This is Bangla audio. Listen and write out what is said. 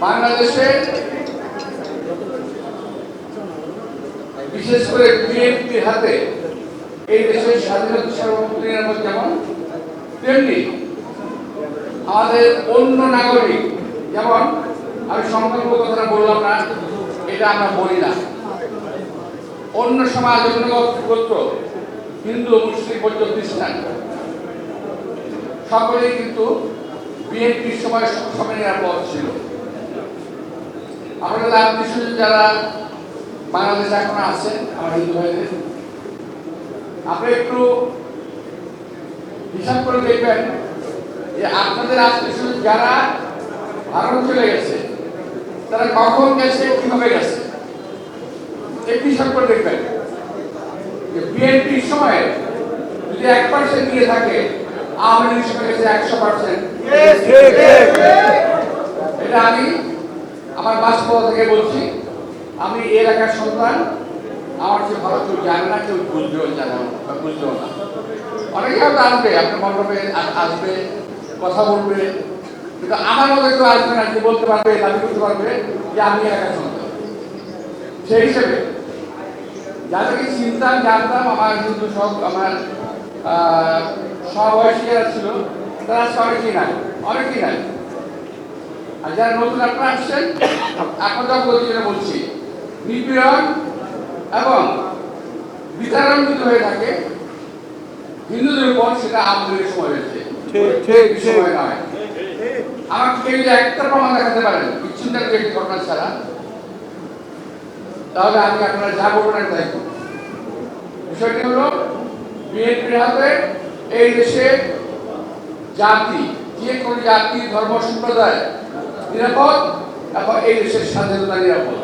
বাংলাদেশের বিশেষ করে বিএনপির হাতে এই দেশের স্বাধীনতা সার্বভৌমত্ব নিরাপদ যেমন তেমনি আমাদের অন্য নাগরিক যেমন আমি সংকল্প কথাটা বললাম না, এটা আমরা বলি না। অন্য সমাজ অন্য গোত্র হিন্দু মুসলিম বৌদ্ধ খ্রিস্টান সকলেই কিন্তু বিএনপির সময় সবসময় নিরাপদ ছিল। আপনাদের আত্মীয় যারা বাংলাদেশে এখন আছেন আমার হিন্দু ভাইদের, আপনি একটু হিসাব করে দেখবেন যে আপনাদের আত্মীয় যারা ভারত চলে গেছে তারা কখন গেছে, কিভাবে গেছে, একটু হিসাব করে দেখবেন যে বিএনপির সময় যদি 1% দিয়ে থাকে আওয়ামী লীগ সময় গেছে 100%। এটা আমি আমার বাস্তবতা থেকে বলছি। আমি এই এলাকার সন্তান, আমার চেয়ে ভালো কেউ জানে না, কেউ বুঝবেও জানে না, বুঝবেও না। অনেকে হয়তো আসবে, আপনার মণ্ডপে আসবে, কথা বলবে, কিন্তু আমার মতো কেউ আসবে না যে বলতে পারবে, দাবি করতে পারবে যে আমি এলাকার সন্তান। সেই হিসেবে যাদেরকে চিনতাম জানতাম, আমার কিন্তু সব আমার সহবয়সীরা ছিল, তারা অনেকেই নাই, অনেকেই নাই। আর যারা নতুন আপনারা আসছেন, আপনাদের প্রতিযোগিতা বলছি, নিপীড়ন এবং বিতাড়ন যদি হয়ে থাকে হিন্দুদের উপর, সেটা আমাদের সময় হয়েছে, সময় নয়। আমাকে কেউ যদি একটা প্রমাণ দেখাতে পারেন বিচ্ছিন্নতার একটি ঘটনা ছাড়া, তাহলে আমি আপনারা যা বলবেন তাই করব। বিষয়টি হলো বিএনপির হাতে এই দেশে জাতি, যে কোনো জাতি ধর্ম সম্প্রদায় নিরাপদ এবং এই দেশের স্বাধীনতা নিরাপদ।